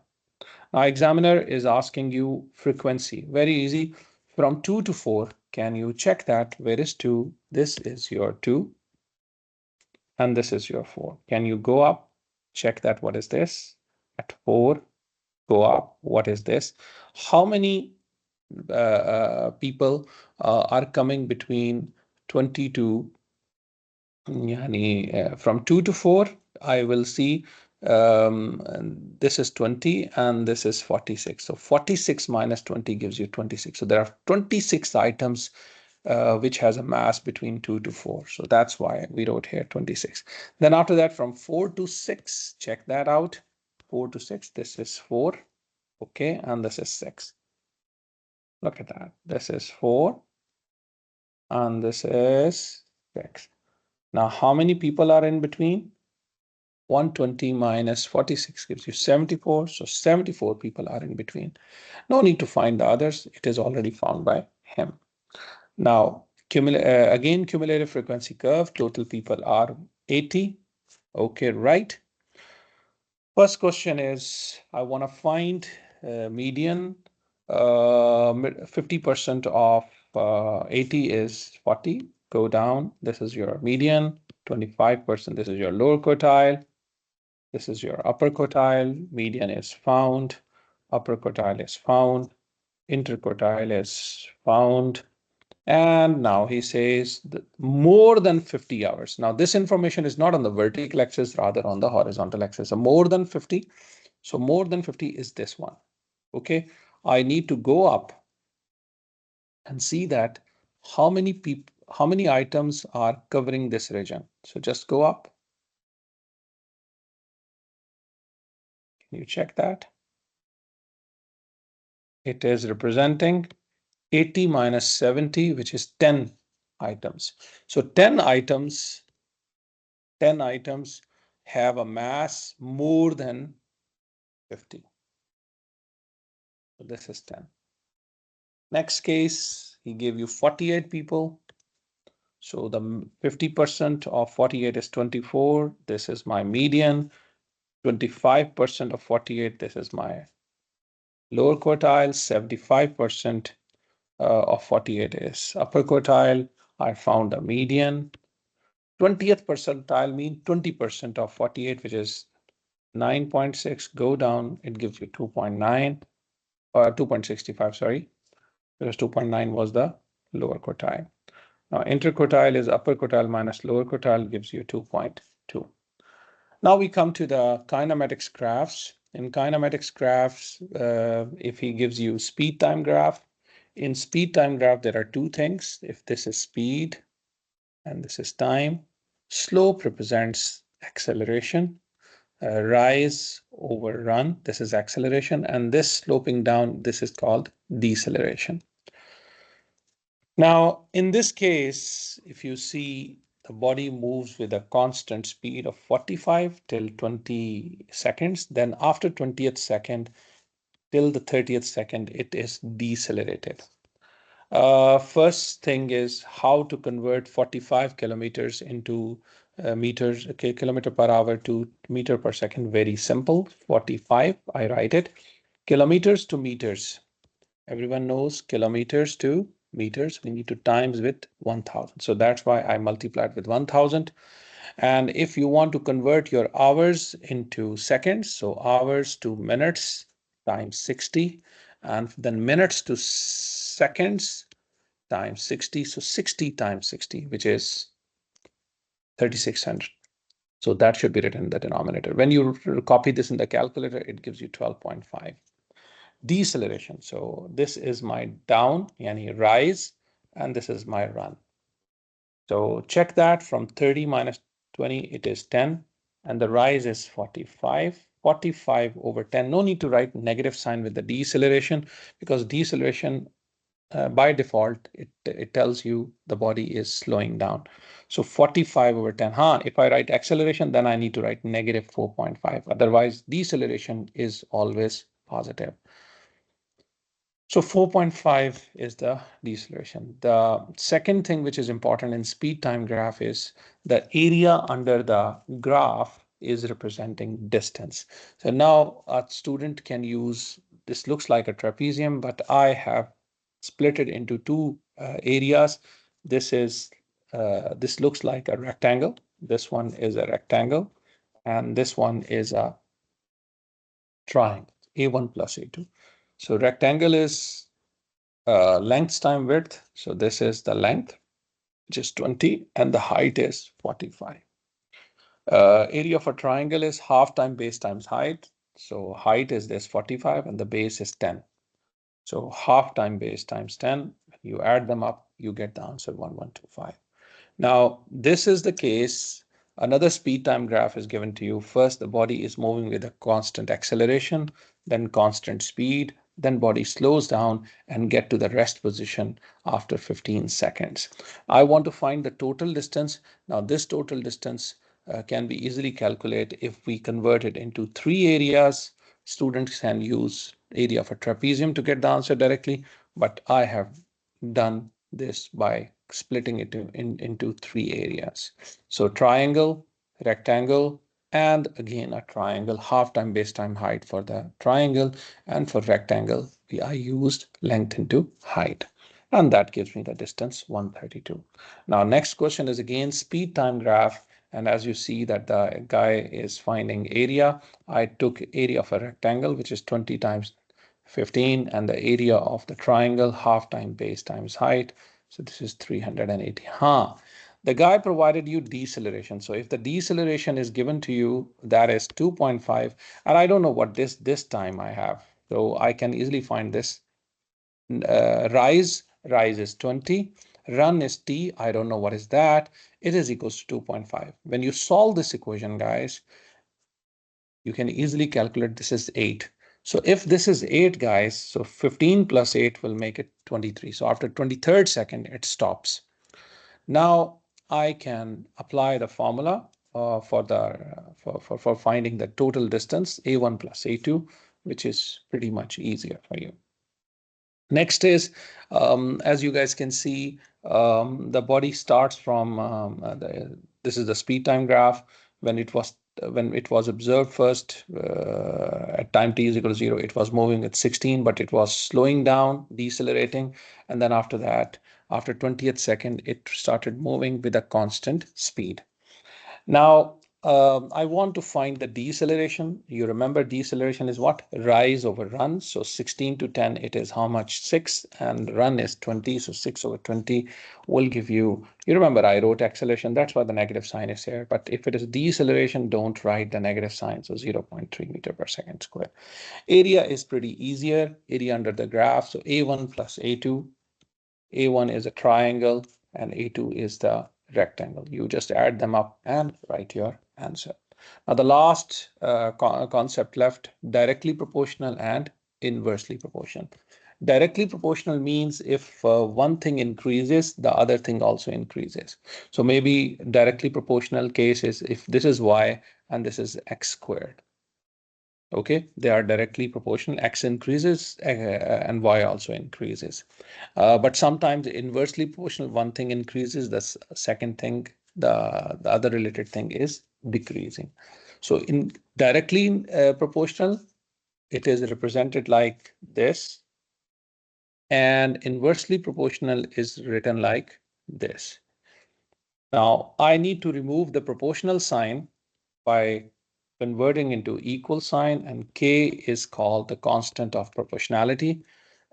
Now, examiner is asking you frequency. Very easy. From 2 to 4, can you check that? Where is 2? This is your 2. And this is your 4. Can you go up? Check that. What is this? At 4, go up. What is this? How many people are coming between 20 to from 2 to 4, I will see this is 20 and this is 46. So 46 minus 20 gives you 26. So there are 26 items which has a mass between 2 to 4. So that's why we wrote here 26. Then after that, from 4 to 6, check that out. 4 to 6, this is 4. Okay, and this is 6. Look at that. This is 4 and this is 6. Now, how many people are in between? 120 minus 46 gives you 74. So 74 people are in between. No need to find the others. It is already found by him. Now, again, cumulative frequency curve, total people are 80. Okay, right. First question is, I want to find median. 50% of 80 is 40. Go down. This is your median. 25%, this is your lower quartile. This is your upper quartile. Median is found. Upper quartile is found. Interquartile is found. And now he says that more than 50 hours. Now, this information is not on the vertical axis, rather on the horizontal axis. So more than 50. So more than 50 is this one. Okay. I need to go up and see that how many people, how many items are covering this region. So just go up. Can you check that? It is representing 80 minus 70, which is 10 items. So 10 items have a mass more than 50. So this is 10. Next case, he gave you 48 people. So the 50% of 48 is 24. This is my median. 25% of 48, this is my lower quartile. 75% of 48 is upper quartile. I found a median. 20th percentile means 20% of 48, which is 9.6. Go down, it gives you 2.9 or 2.65, sorry, because 2.9 was the lower quartile. Now, interquartile is upper quartile minus lower quartile gives you 2.2. Now we come to the kinematics graphs. In kinematics graphs, if he gives you speed time graph, in speed time graph, there are two things. If this is speed and this is time, slope represents acceleration. Rise over run, this is acceleration, and this sloping down, this is called deceleration. Now, in this case, if you see the body moves with a constant speed of 45 till 20 seconds, then after 20th second till the 30th second, it is decelerated. First thing is how to convert 45 kilometers into meters, okay, kilometer per hour to meter per second. Very simple. 45, I write it. Kilometers to meters. Everyone knows kilometers to meters. We need to times with 1000. So that's why I multiplied with 1000. And if you want to convert your hours into seconds, so hours to minutes times 60, and then minutes to seconds times 60. So 60 times 60, which is 3600. So that should be written in the denominator. When you copy this in the calculator, it gives you 12.5. Deceleration. So this is my down, yani rise, and this is my run. So check that from 30 minus 20, it is 10, and the rise is 45. 45 over 10. No need to write negative sign with the deceleration, because deceleration by default, it tells you the body is slowing down. So 45 over 10. If I write acceleration, then I need to write negative 4.5. Otherwise, deceleration is always positive. So 4.5 is the deceleration. The second thing which is important in speed time graph is the area under the graph is representing distance. So now a student can use, this looks like a trapezium, but I have split it into two areas. This looks like a rectangle. This one is a rectangle, and this one is a triangle, A1 plus A2. So rectangle is length time width. So this is the length, which is 20, and the height is 45. Area of a triangle is half time base times height. So height is this 45 and the base is 10. So half time base times 10, you add them up, you get the answer 1125. Now, this is the case. Another speed time graph is given to you. First, the body is moving with a constant acceleration, then constant speed, then body slows down and get to the rest position after 15 seconds. I want to find the total distance. Now, this total distance can be easily calculated if we convert it into 3 areas. Students can use area of a trapezium to get the answer directly, but I have done this by splitting it into 3 areas. So triangle, rectangle, and again a triangle, half time base time height for the triangle, and for rectangle, I used length into height. And that gives me the distance 132. Now, next question is again speed time graph. And as you see that the guy is finding area, I took area of a rectangle, which is 20 times 15, and the area of the triangle, half time base times height. So this is 380. The guy provided you deceleration. So if the deceleration is given to you, that is 2.5. And I don't know what this time I have. So I can easily find this. Rise is 20. Run is t. I don't know what is that. It is equals to 2.5. When you solve this equation, guys, you can easily calculate this is 8. So if this is 8, guys, so 15 plus 8 will make it 23. So after 23rd second, it stops. Now I can apply the formula for finding the total distance, a1 plus a2, which is pretty much easier for you. Next is, as you guys can see, the body starts from this is the speed time graph when it was observed first at time t is equal to 0. It was moving at 16, but it was slowing down, decelerating, and then after that, after 20th second, it started moving with a constant speed. Now, I want to find the deceleration. You remember deceleration is what? Rise over run. So 16 to 10, it is how much? 6, and run is 20. So 6 over 20 will give you, you remember I wrote acceleration. That's why the negative sign is here. But if it is deceleration, don't write the negative sign. So 0.3 meter per second square. Area is pretty easier. Area under the graph. So A1 plus A2. A1 is a triangle and A2 is the rectangle. You just add them up and write your answer. Now the last concept left, directly proportional and inversely proportional. Directly proportional means if one thing increases, the other thing also increases. So maybe directly proportional case is if this is y and this is x squared. Okay, they are directly proportional. X increases and y also increases. But sometimes inversely proportional, one thing increases, the second thing, the other related thing is decreasing. So in directly proportional, it is represented like this. And inversely proportional is written like this. Now I need to remove the proportional sign by converting into equal sign, and k is called the constant of proportionality.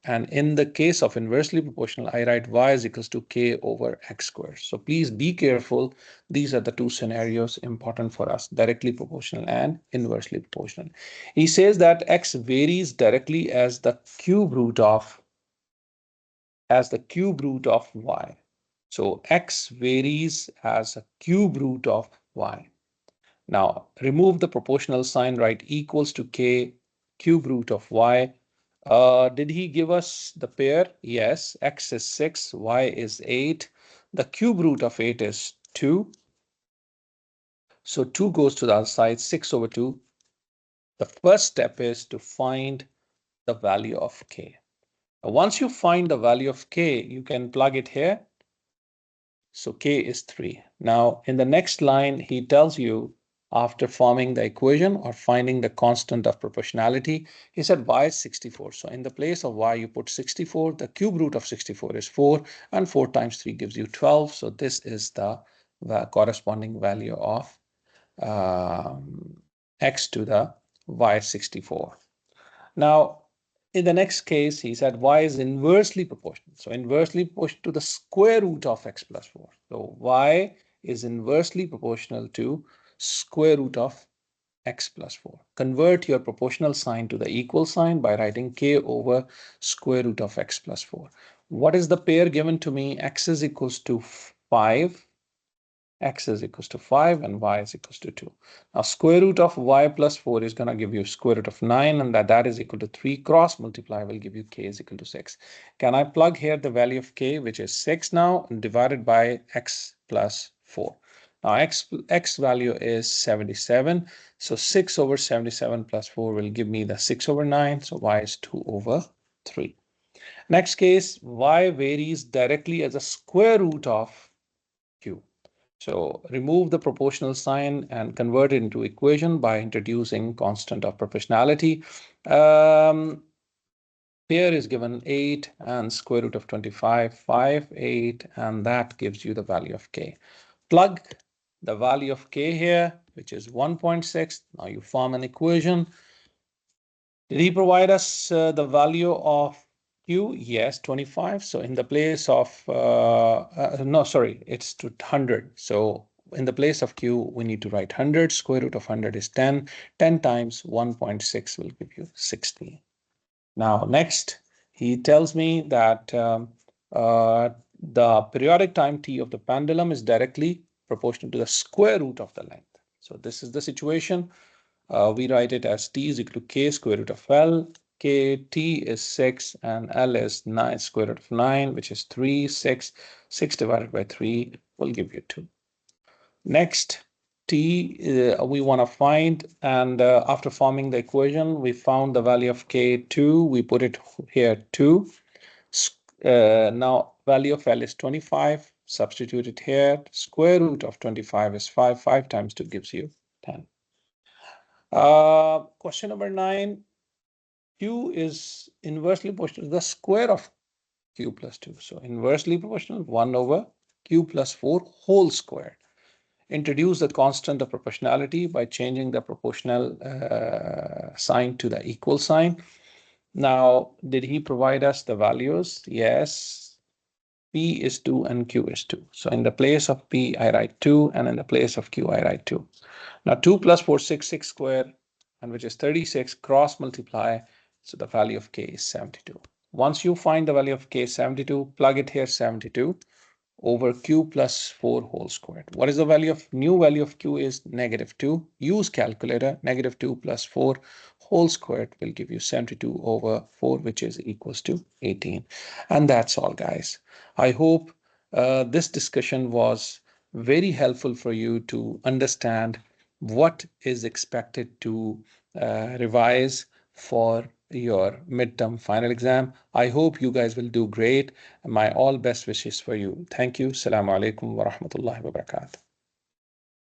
And in the case of inversely proportional, I write y is equals to k over x squared. So please be careful. These are the two scenarios important for us, directly proportional and inversely proportional. He says that x varies directly as the cube root of y. So x varies as a cube root of y. Now, remove the proportional sign, write equals to k cube root of y. Did he give us the pair? Yes, x is 6, y is 8. The cube root of 8 is 2. So 2 goes to the other side, 6 over 2. The first step is to find the value of k. Once you find the value of k, you can plug it here. So k is 3. Now, in the next line, he tells you after forming the equation or finding the constant of proportionality, he said y is 64. So in the place of y, you put 64. The cube root of 64 is 4, and 4 times 3 gives you 12. So this is the corresponding value of x to the y 64. Now, in the next case, he said y is inversely proportional. So inversely proportional to the square root of x plus 4. So y is inversely proportional to square root of x plus 4. Convert your proportional sign to the equal sign by writing k over square root of x plus 4. What is the pair given to me? X is equals to 5. X is equals to 5 and y is equals to 2. Now square root of y plus 4 is going to give you square root of 9, and that is equal to 3. Cross multiply will give you k is equal to 6. Can I plug here the value of k, which is 6 now, and divided by x plus 4. Now, x value is 77. So 6 over 77 plus 4 will give me the 6 over 9. So y is 2 over 3. Next case, y varies directly as a square root of q. So remove the proportional sign and convert it into equation by introducing constant of proportionality. Here is given 8 and square root of 25, 5, 8, and that gives you the value of k. Plug the value of k here, which is 1.6. Now you form an equation. Did he provide us the value of q? Yes, 25. So in the place of, no, sorry, it's to 100. So in the place of q, we need to write 100. Square root of 100 is 10. 10 times 1.6 will give you 60. Now, next, he tells me that the periodic time t of the pendulum is directly proportional to the square root of the length. So this is the situation. We write it as t is equal to k square root of L. K, t is 6 and L is 9 square root of 9, which is 3, 6. 6 divided by 3 will give you 2. Next, t we want to find, and after forming the equation, we found the value of k2. We put it here 2. Now, value of L is 25. Substitute it here. Square root of 25 is 5. 5 times 2 gives you 10. Question number 9. Q is inversely proportional to the square of Q plus 2. So inversely proportional, 1 over Q plus 4 whole squared. Introduce the constant of proportionality by changing the proportional sign to the equal sign. Now, did he provide us the values? Yes. P is 2 and Q is 2. So in the place of P, I write 2, and in the place of Q, I write 2. Now 2 plus 4, 6, 6 squared, and which is 36, cross multiply. So the value of K is 72. Once you find the value of K 72, plug it here 72 over q plus 4 whole squared. What is the value of new value of q is negative 2. Use calculator. Negative 2 plus 4 whole squared will give you 72 over 4, which is equals to 18. And that's all, guys. I hope this discussion was very helpful for you to understand what is expected to revise for your midterm final exam. I hope you guys will do great. My all best wishes for you. Thank you. Assalamu alaikum wa rahmatullahi wa barakatuh.